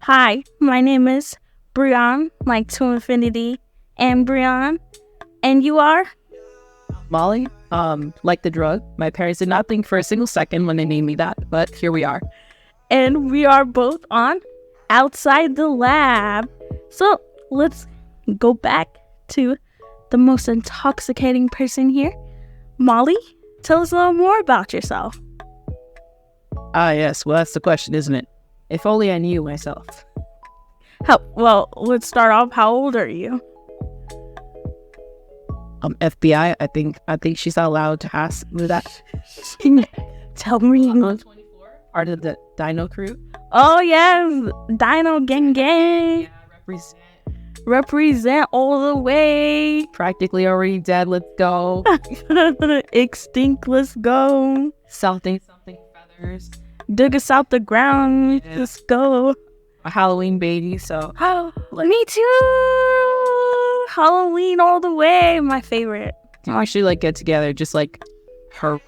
Hi, my name is Brian, like to infinity, and Brian, and you are? Molly, like the drug. My parents did not think for a single second when they named me that, but here we are. And we are both on Outside the Lab. So let's go back to the most intoxicating person here. Molly, tell us a little more about yourself. Yes, well, that's the question, isn't it? If only I knew myself. Well, let's start off. How old are you? FBI, I think she's not allowed to ask me that. Tell me. I'm 24, part of the Dino crew. Oh, yes. Dino Gang Gang. Yeah, Represent all the way. practically already dead, let's go. Extinct, let's go. Something feathers. Dig us out the ground, Yeah. let's go. A Halloween baby, so. Oh, me too. Halloween all the way, my favorite. We actually like get together, just like her.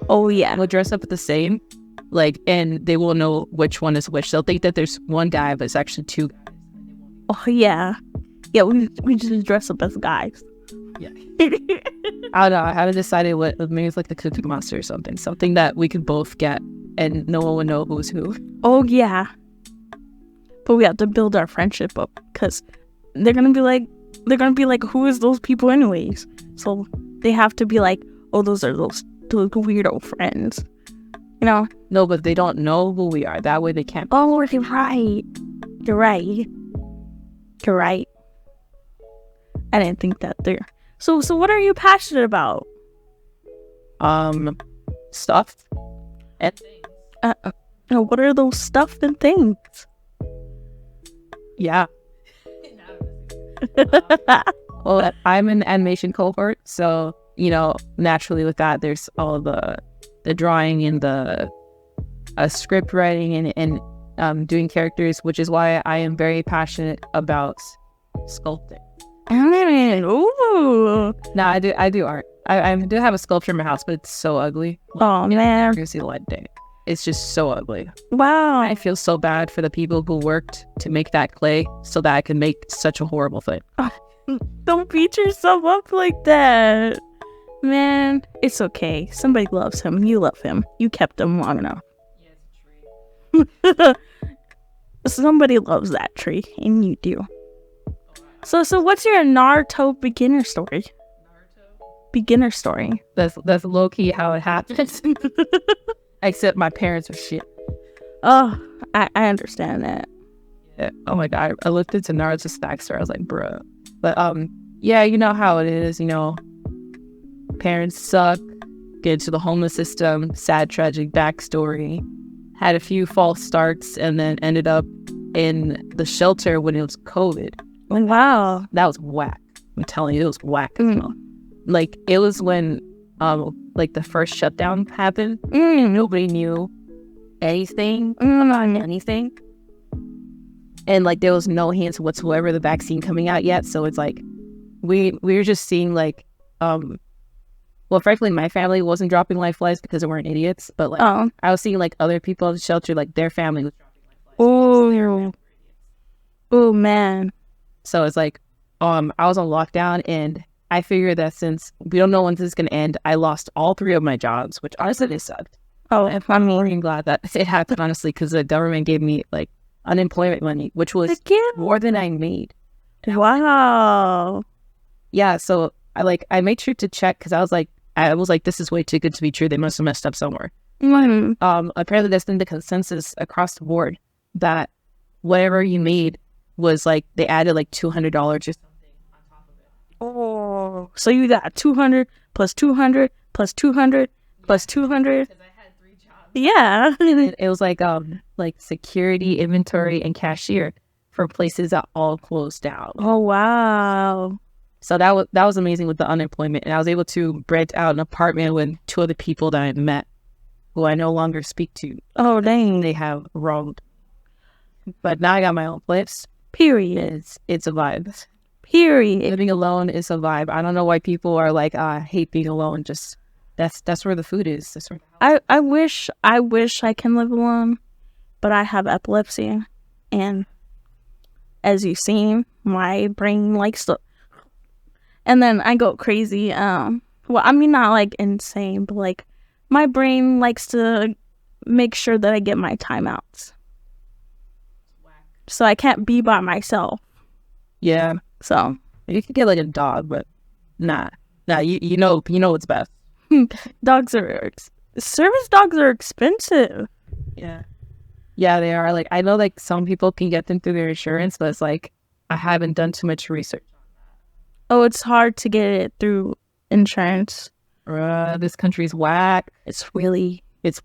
Oh, yeah. We'll dress up the same, like, and they will know which one is which. They'll think that there's one guy, but it's actually two guys. Oh, yeah. Yeah, we just dress up as guys. Yeah. I don't know. I haven't decided what. Maybe it's like the Cookie Monster or something. Something that we could both get, and no one would know who's who. Oh, yeah. But we have to build our friendship up because they're gonna be like, who is those people anyways? So they have to be like, oh, those are those weirdo friends, you know? No, but they don't know who we are. That way they can't. Oh, you're right. You're right. You're right. I didn't think that there. So what are you passionate about? Stuff and things. What are those stuff and things? Yeah. Well, I'm in the animation cohort, so naturally with that, there's all the drawing and the script writing and doing characters, which is why I am very passionate about sculpting. Ooh. No, I do art. I do have a sculpture in my house, but it's so ugly. Oh, You're man. gonna see the light of day. It's just so ugly. Wow. I feel so bad for the people who worked to make that clay so that I could make such a horrible thing. Don't beat yourself up like that. Man, it's okay. Somebody loves him. You love him. You kept him long enough. Yeah, it's a tree. Somebody loves that tree, and you do. So what's your Naruto beginner story? Beginner story. That's low key how it happens. Except my parents are shit. Oh, I understand that. Yeah. Oh my god, I looked into Naruto's backstory. I was like, bruh. But yeah, you know how it is. Parents suck. Get into the homeless system. Sad, tragic backstory. Had a few false starts, and then ended up in the shelter when it was COVID. Wow. That was whack. I'm telling you, it was whack. Like, it was when like the first shutdown happened. Nobody knew anything. Anything. And like there was no hints whatsoever of the vaccine coming out yet. So it's like we were just seeing like well, frankly, my family wasn't dropping life flights because they weren't idiots, but like I was seeing like other people in the shelter, like their family was dropping life flights. Oh man. So it's like I was on lockdown, and I figured that since we don't know when this is going to end, I lost all 3 of my jobs, which honestly, it sucked. Oh, I'm really glad that it happened, honestly, because the government gave me like unemployment money, which was more than I made. Wow. Yeah, so I made sure to check because I was like, this is way too good to be true. They must have messed up somewhere. Apparently that's been the consensus across the board that whatever you made was like they added like $200 or something on top of it. Oh, so you got 200 plus 200 plus 200 plus 200. Because I had 3 jobs. Yeah. It was like security, inventory, and cashier for places that all closed down. Oh wow. So that was amazing with the unemployment, and I was able to rent out an apartment with 2 other people that I met, who I no longer speak to. Oh dang. They have wronged. But now I got my own place. Period. It's a vibe. Period. Living alone is a vibe. I don't know why people are like, I hate being alone. Just that's where the food is. That's where I wish I can live alone. but I have epilepsy, and as you've seen, my brain likes to, and then I go crazy. Well, I mean, not like insane, but like my brain likes to make sure that I get my timeouts, so I can't be by myself. Yeah. So You could get like a dog, but nah. You know what's best. Service dogs are expensive. Yeah, they are. Like, I know like some people can get them through their insurance, but it's like I haven't done too much research. Oh, it's hard to get it through insurance. This country's whack. It's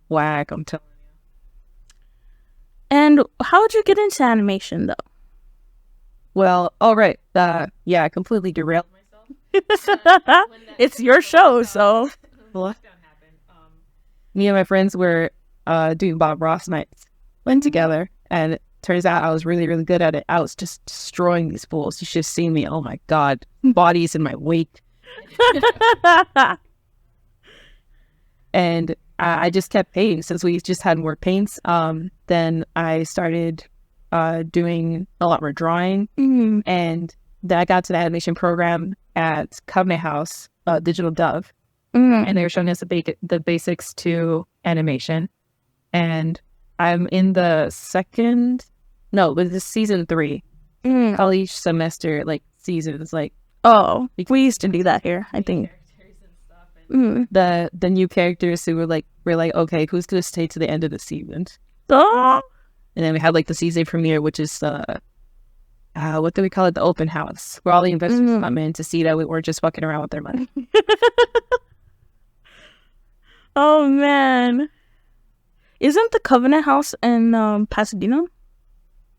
whack, I'm telling you. And how would you get into animation though? Well, all right. Yeah, I completely derailed myself. It's your show, so. The lockdown happened. Me and my friends were doing Bob Ross nights. Went together, and it turns out I was really, really good at it. I was just destroying these fools. You should have seen me. Oh my God. Bodies in my wake. And I just kept painting since we just had more paints. Then I started doing a lot more drawing. And then I got to the animation program at Covenant House, Digital Dove. And they were showing us the basics to animation. And I'm in the season 3. All each semester, like seasons, like. Oh, we used to do that here, I think. The new characters who were like, okay, who's going to stay to the end of the season? Oh. And then we had like the season premiere, which is what do we call it? The open house, where all the investors come in to see that we weren't just fucking around with their money. Oh man. Isn't the Covenant House in Pasadena?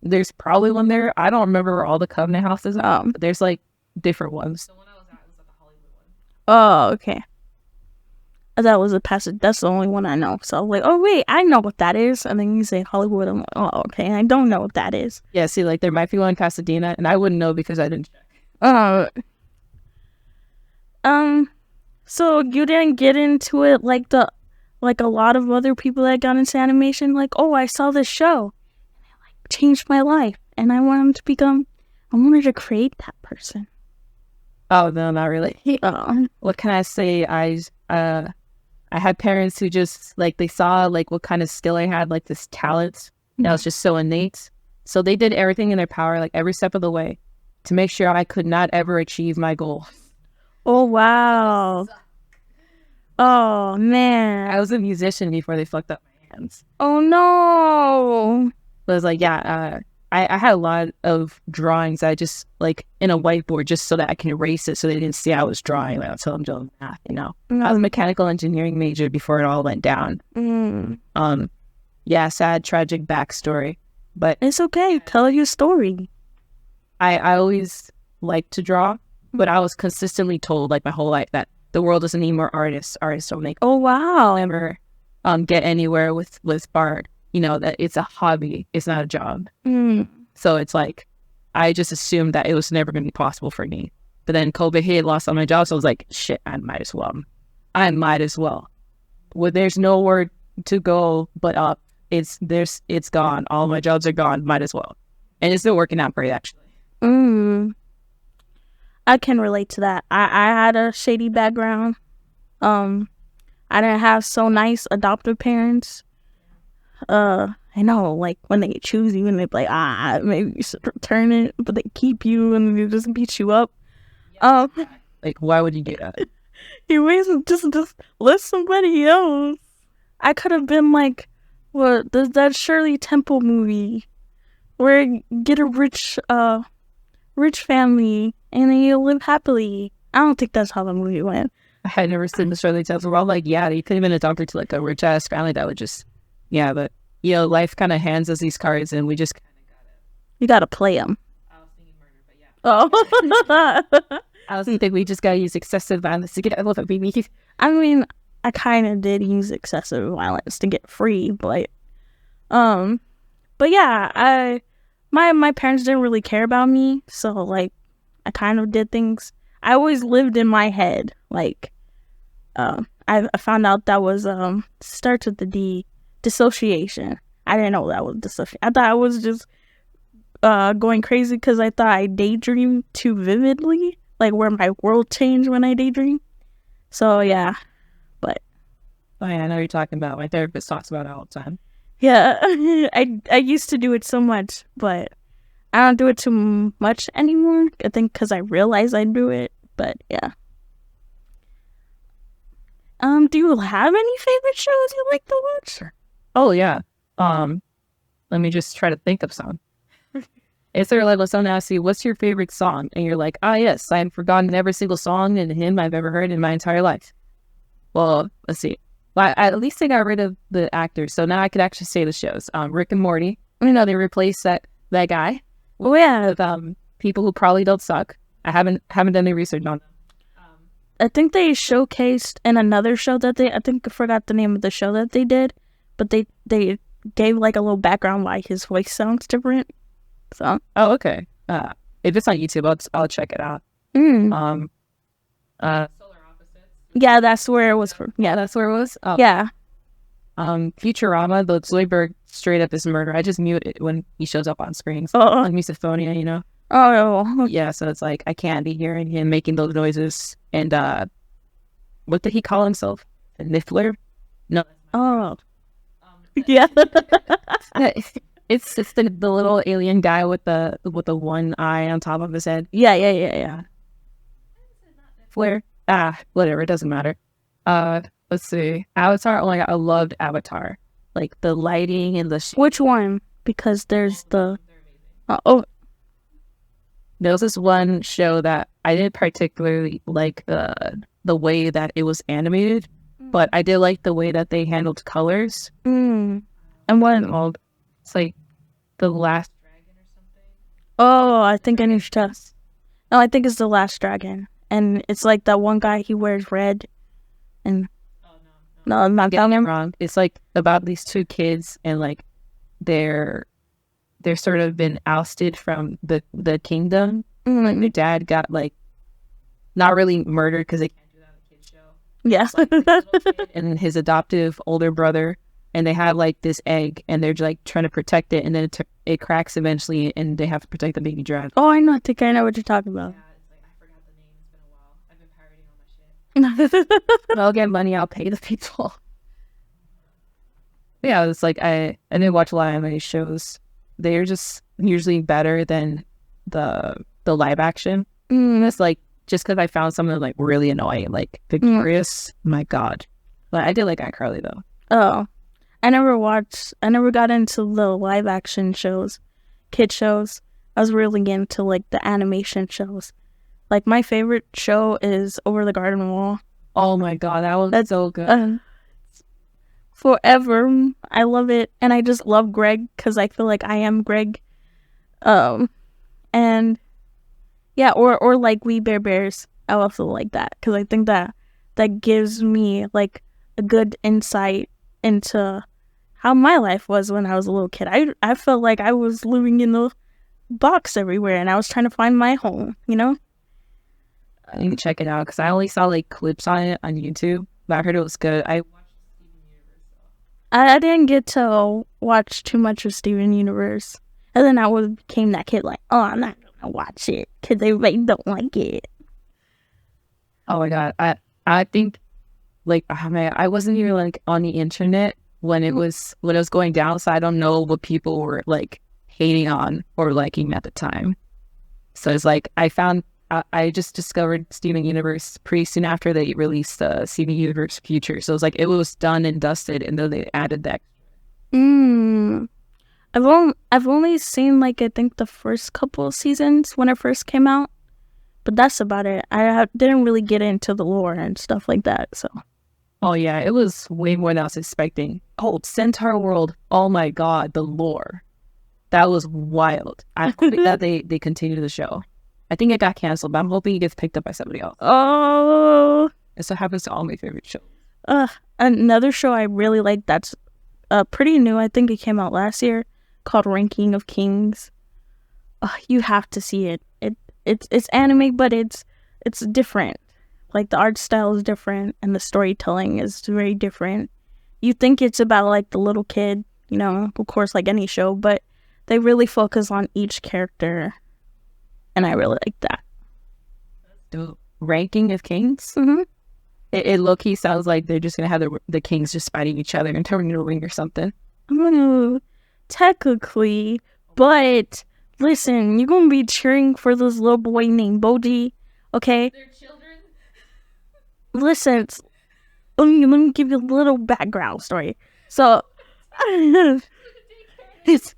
There's probably one there. I don't remember where all the Covenant houses are. But there's like different ones. The one I was at was at the Hollywood one. Oh, okay. That was that's the only one I know. So I was like, oh wait, I know what that is. And then you say Hollywood, I'm like, oh okay, I don't know what that is. Yeah, see, like there might be one in Pasadena, and I wouldn't know because I didn't check. So you didn't get into it like a lot of other people that got into animation, like, oh, I saw this show and it like changed my life and I wanted to create that person. Oh no, not really. What can I say? I had parents who just like, they saw like what kind of skill I had, like this talent that was just so innate. So they did everything in their power, like every step of the way, to make sure I could not ever achieve my goal. Oh wow. Oh man. I was a musician before they fucked up my hands. Oh no. But I was like, yeah, I had a lot of drawings I just like in a whiteboard just so that I can erase it so they didn't see I was drawing like, until I'm doing math, you know. I was a mechanical engineering major before it all went down. Yeah, sad, tragic backstory. But it's okay. Tell your story. I always liked to draw, but I was consistently told like my whole life that the world doesn't need more artists. Artists don't make. Oh wow! Never get anywhere with art. You know that it's a hobby. It's not a job. So it's like I just assumed that it was never going to be possible for me. But then COVID hit, lost all my jobs. So I was like, shit, I might as well. Well, there's nowhere to go but up. It's gone. All my jobs are gone. Might as well. And it's still working out great, actually. I can relate to that. I had a shady background. I didn't have so nice adoptive parents. I know, like when they choose you and they be like, maybe you should return it, but they keep you and they just beat you up. Like, why would you do that? You just let somebody else. I could have been like, what? There's that Shirley Temple movie where you get a rich family and then you live happily. I don't think that's how the movie went. I had never seen the Shirley Temple. We're all like, yeah, you could have been adopted to like a rich ass family that would just, yeah, but you know, life kind of hands us these cards and we just kind of gotta. You gotta play them. I was thinking murder, but yeah. Oh. I was thinking we just gotta use excessive violence to get out of it, baby. I mean, I kind of did use excessive violence to get free, but yeah, my parents didn't really care about me, so like, I kind of did things. I always lived in my head, like, I found out that was starts with the D, dissociation. I didn't know that was dissociation. I thought I was just going crazy because I thought I daydreamed too vividly, like where my world changed when I daydream. So yeah, but Oh yeah, I know what you're talking about. My therapist talks about it all the time. yeah, I used to do it so much, but I don't do it too much anymore. I think because I realized I do it. But yeah. Do you have any favorite shows you like to watch? Oh yeah. Let me just try to think of some. Is there like when someone asks you, what's your favorite song? And you're like, ah, yes, I've forgotten every single song and hymn I've ever heard in my entire life. Well, let's see. Well, at least they got rid of the actors, so now I could actually say the shows. Rick and Morty. You know, they replaced that guy Oh yeah, with people who probably don't suck. I haven't done any research on them. I think they showcased in another show that I think I forgot the name of the show that they did, but they gave like a little background why his voice sounds different. So Oh, okay. If it's on YouTube, I'll check it out. mm. Yeah, that's where it was from. Yeah, That's where it was. Oh. yeah. Futurama, the Zoidberg straight up is murder. I just mute it when he shows up on screen. So Oh, like misophonia, you know. oh, Yeah, so it's like I can't be hearing him making those noises. And what did he call himself? A niffler? No. oh. Yeah. It's just the little alien guy with the one eye on top of his head. Yeah. Flare. Whatever, it doesn't matter. Let's see. Avatar. Oh my god, I loved Avatar. Like the lighting and the Which one? Because there's the oh there was this one show that I didn't particularly like the way that it was animated, but I did like the way that they handled colors. and what? It's like The Last Dragon or something. Oh, I think I need to test. No, I think it's The Last Dragon, and it's like that one guy. He wears red, and no, I'm not Getting getting it him. wrong. It's like about these two kids and like they're sort of been ousted from the kingdom. Like their dad got like not really murdered because they can't do that on a kid's show. Yeah. Like, this little kid and his adoptive older brother, and they have like this egg, and they're like trying to protect it, and then it cracks eventually, and they have to protect the baby dragon. Oh, I know. I think I know what you're talking about. It's like I forgot the name. It's been a while. I've been pirating all my shit. I'll get money. I'll pay the people. Yeah, it's like I didn't watch a lot of anime shows. They're just usually better than the live action. It's like just because I found something like really annoying, like Victorious. My God, but I did like iCarly though. Oh, I never got into the live action shows, kid shows. I was really into like the animation shows. Like my favorite show is Over the Garden Wall. Oh my God, that's so good. Forever, I love it, and I just love Greg because I feel like I am Greg. And yeah, or like We Bare Bears. I also like that because I think that gives me like a good insight into how my life was when I was a little kid. I felt like I was living in the box everywhere, and I was trying to find my home. You know. I need to check it out because I only saw like clips on it on YouTube, but I heard it was good. I didn't get to watch too much of Steven Universe, and then I became that kid like, oh, I'm not gonna watch it because everybody don't like it. Oh my God, I think like I wasn't even like on the internet when it was going down, so I don't know what people were like hating on or liking at the time. So it's like I just discovered Steven Universe pretty soon after they released Steven Universe Future. So it was like it was done and dusted, and then they added that. I've only seen like I think the first couple of seasons when it first came out, but that's about it. I didn't really get into the lore and stuff like that. So. Oh yeah, it was way more than I was expecting. Oh, Centaur World. Oh my God, the lore. That was wild. I hope that they continue the show. I think it got canceled, but I'm hoping it gets picked up by somebody else. Oh. This happens to all my favorite shows. Another show I really like that's pretty new. I think it came out last year, called Ranking of Kings. You have to see it. It's anime, but it's different. Like the art style is different, and the storytelling is very different. You think it's about like the little kid you know, of course, like any show, but they really focus on each character, and I really like that. The ranking of kings? Mm-hmm. It low-key sounds like they're just going to have the kings just fighting each other and turning into a ring or something. Technically, but listen, you're gonna be cheering for this little boy named Boji, okay? They're children? Listen, let me give you a little background story. So, it's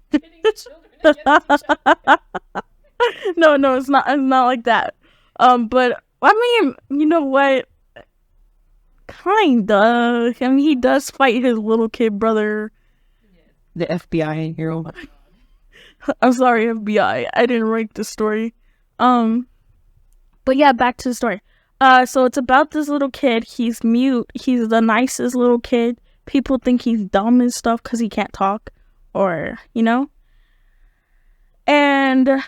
no, it's not like that. But I mean, you know what? Kinda. I mean, he does fight his little kid brother. The FBI in here. Oh my God. I'm sorry, FBI. I didn't write the story. But yeah, back to the story. So it's about this little kid. He's mute. He's the nicest little kid. People think he's dumb and stuff because he can't talk, or you know. And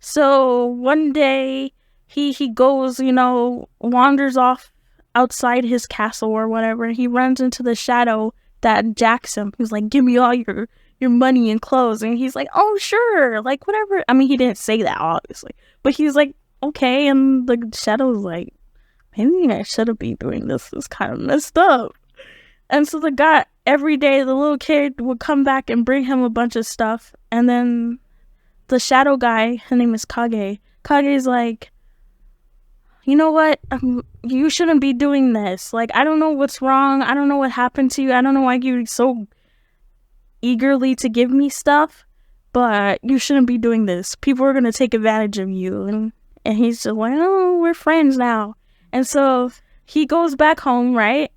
so one day he goes, you know, wanders off outside his castle or whatever. He runs into the shadow that jacks him. He's like, "Give me all your money and clothes," and he's like, "Oh sure, like whatever." I mean, he didn't say that obviously, but he's like, "Okay," and the shadow's like, "Maybe I shouldn't be doing this. It's kind of messed up." And so the guy, every day, the little kid would come back and bring him a bunch of stuff, and then the shadow guy, his name is Kage. Kage's like, "You know what? You shouldn't be doing this. Like, I don't know what's wrong. I don't know what happened to you. I don't know why you're so eagerly to give me stuff, but you shouldn't be doing this. People are going to take advantage of you." And he's just like, "Oh, we're friends now." And so he goes back home, right?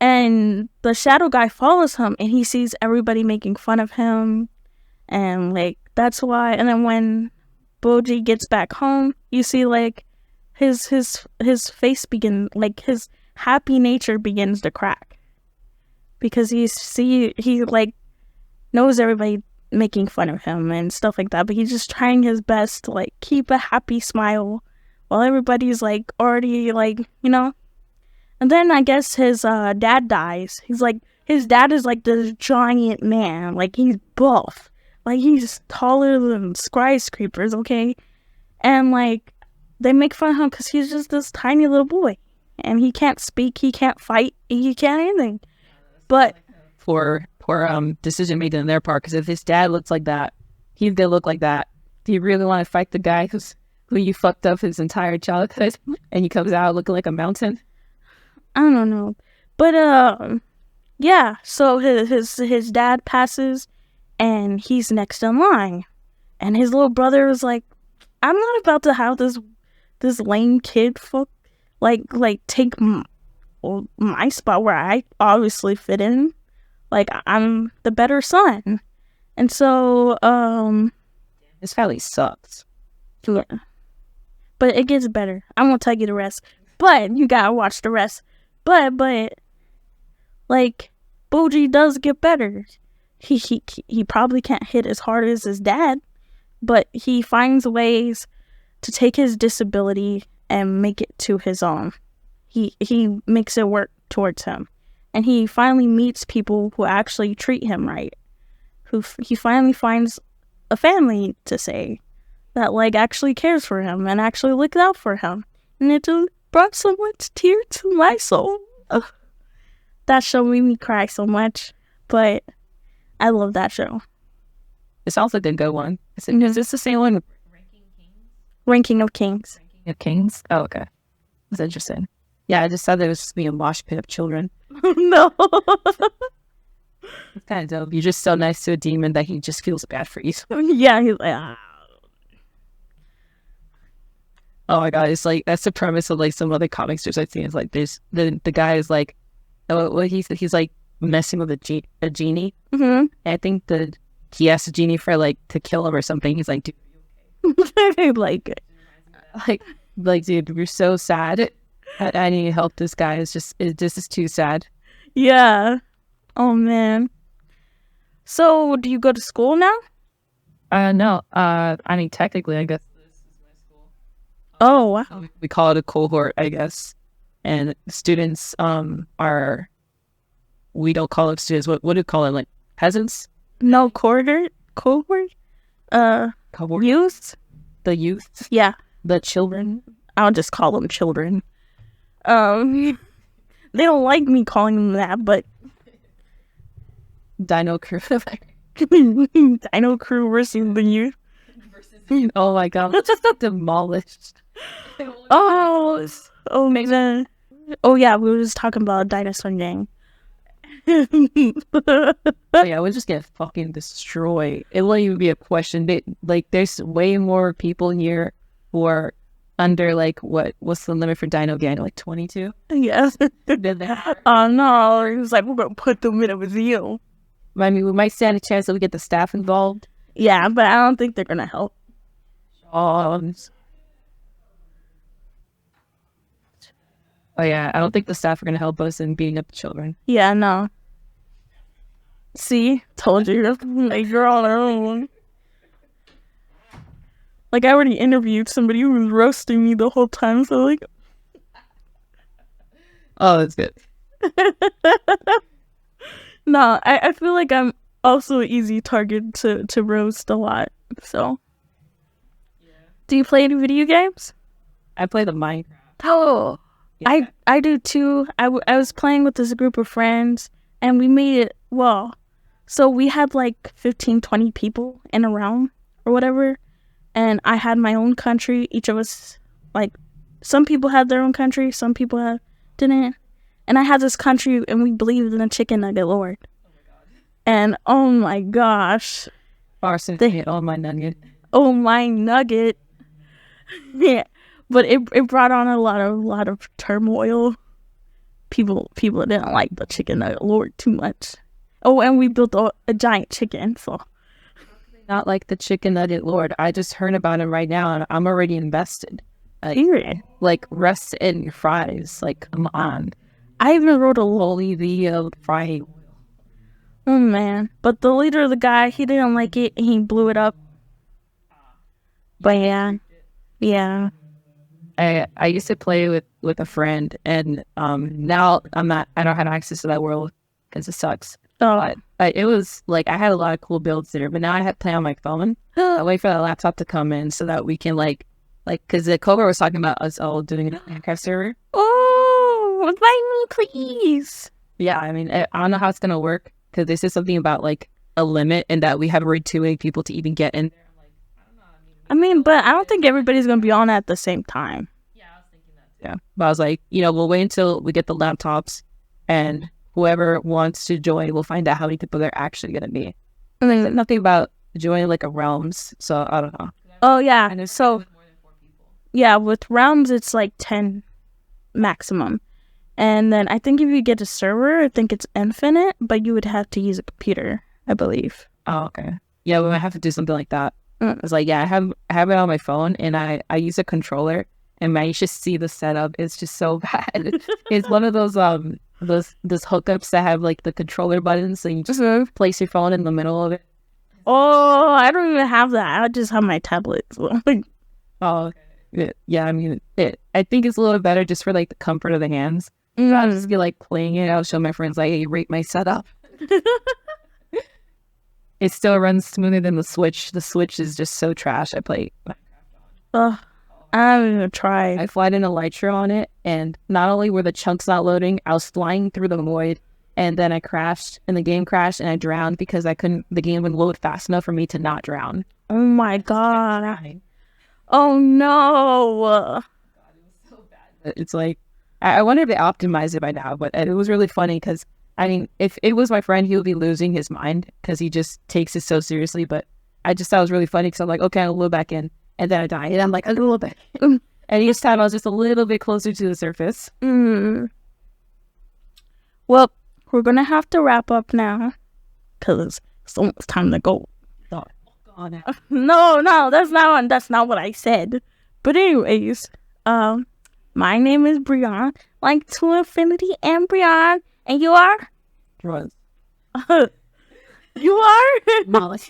And the shadow guy follows him, and he sees everybody making fun of him. And, like, that's why. And then when Boji gets back home, you see, like, his face like, his happy nature begins to crack. Because he like, knows everybody making fun of him and stuff like that. But he's just trying his best to, like, keep a happy smile while everybody's, like, already, like, you know. And then I guess his dad dies. His dad is like this giant man. Like, he's buff. Like, he's taller than skyscrapers, okay? And, like, they make fun of him because he's just this tiny little boy. And he can't speak, he can't fight, he can't anything. But poor decision made on their part, because if his dad looks like that, he's gonna look like that. Do you really want to fight the guy who you fucked up his entire childhood, and he comes out looking like a mountain? I don't know. But yeah, so his dad passes and he's next in line. And his little brother is like, "I'm not about to have this lame kid take my spot where I obviously fit in. Like, I'm the better son." And so His family sucks. yeah. But it gets better. I won't tell you the rest. But you gotta watch the rest. But like, Boji does get better. He probably can't hit as hard as his dad, but he finds ways to take his disability and make it to his own. He makes it work towards him, and he finally meets people who actually treat him right. He finally finds a family to say that, like, actually cares for him and actually looks out for him, and it just brought so much tear to my soul. Ugh. That show made me cry so much, but I love that show. It sounds like a good one. Is this the same one? Ranking of Kings. Ranking of Kings? Oh, okay. That's interesting. Yeah, I just thought there was just being a mosh pit of children. No. It's kind of dope. You're just so nice to a demon that he just feels bad for you. Yeah, he's like, ah. Oh my god, it's like, that's the premise of like some other comic strips I've seen. It's like there's the guy is like, what he's like messing with a genie. Mm-hmm. And I think he asked the genie for like to kill him or something. He's like, "Dude, like, dude, you're so sad. I need help. This guy is this is too sad." yeah. Oh man. So, do you go to school now? No. I mean, technically, I guess this is my school. Oh wow. We call it a cohort, I guess. And students are we don't call them students. What do you call them? Like peasants? No, cohort, Cohort? youth. The youth? Yeah, The children? I'll just call them children. They don't like me calling them that, but Dino crew. Dino Crew versus the youth. Oh my god, let's just get demolished. Oh man. Oh yeah, we were just talking about Dinosaur Gang. Oh yeah, we'll just get fucking destroyed. It won't even be a question. There's way more people here who are under like what's the limit for Dino Gang? Like 22? Yes. Did that? Oh no, it was like we're gonna put them in with you. I mean, we might stand a chance that we get the staff involved. Yeah, but I don't think they're gonna help. Oh yeah, I don't think the staff are gonna help us in beating up the children. Yeah, no. See, told you, like you're on our own. Like I already interviewed somebody who was roasting me the whole time, so like. Oh, that's good. No, I feel like I'm also an easy target to roast a lot. So, do you play any video games? I play the Minecraft. Oh, Yeah. I do too. I was playing with this group of friends, and we made it. Well, so we had like 15, 20 people in a round or whatever, and I had my own country. Each of us, like, some people had their own country, some people didn't. And I had this country, and we believed in the chicken nugget lord. Oh my god! And oh my gosh, Arson hit on my nugget. Oh my nugget! Yeah, but it brought on a lot of turmoil. People didn't like the chicken nugget lord too much. Oh, and we built a giant chicken. So not like the chicken nugget lord. I just heard about him right now, and I'm already invested. Like rest in your fries. Like come on. I even wrote a Holy the fry. Oh man. But the leader of the guy, he didn't like it and he blew it up. But yeah. Yeah. I used to play with a friend, and now I don't have access to that world because it sucks. Oh. But it was like I had a lot of cool builds there, but now I have to play on my phone. I wait for the laptop to come in so that we can like because the Cobra was talking about us all doing a Minecraft server. Oh, invite me, please. Yeah, I mean, I don't know how it's gonna work because this is something about like a limit and that we have way too many people to even get in there. I'm like, I don't know. I mean, but I don't think everybody's gonna be on at the same time. Yeah, I was thinking that too. Yeah, but I was like, we'll wait until we get the laptops, and whoever wants to join, we'll find out how many people they're actually gonna be. And there's nothing about joining like a realms, so I don't know. Oh yeah, so. Yeah, with realms, it's like 10 maximum. And then I think if you get a server, I think it's infinite, but you would have to use a computer, I believe. Oh, okay. Yeah, we might have to do something like that. I was like, yeah, I have it on my phone, and I use a controller, and man, you should see the setup. It's just so bad. It's one of those hookups that have like the controller buttons, so you just place your phone in the middle of it. Oh, I don't even have that. I just have my tablet. So. Oh, okay. Yeah, I mean, I think it's a little better just for like the comfort of the hands. I'll just be like playing it. I'll show my friends like, hey, rate my setup. It still runs smoother than the Switch. The Switch is just so trash. I play Minecraft on. I haven't even tried. I flied in Elytra on it, and not only were the chunks not loading, I was flying through the void, and then I crashed, and the game crashed, and I drowned because the game wouldn't load fast enough for me to not drown. Oh my god. Oh no! God, it was so bad. It's like I wonder if they optimized it by now, but it was really funny because I mean, if it was my friend, he would be losing his mind because he just takes it so seriously. But I just thought it was really funny because I'm like, okay, I'll load back in, and then I die, and I'm like, a little bit, and each time I was just a little bit closer to the surface. Well, we're gonna have to wrap up now because it's almost time to go. No, that's not what I said. But anyways, my name is Brian, like to infinity and Brian, and you are? Drugs. You are? Molly.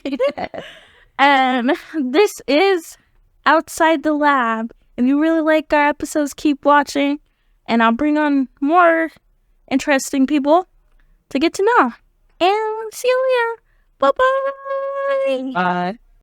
And this is Outside the Lab. If you really like our episodes, keep watching, and I'll bring on more interesting people. to get to know. And see you later. Bye-bye. Bye.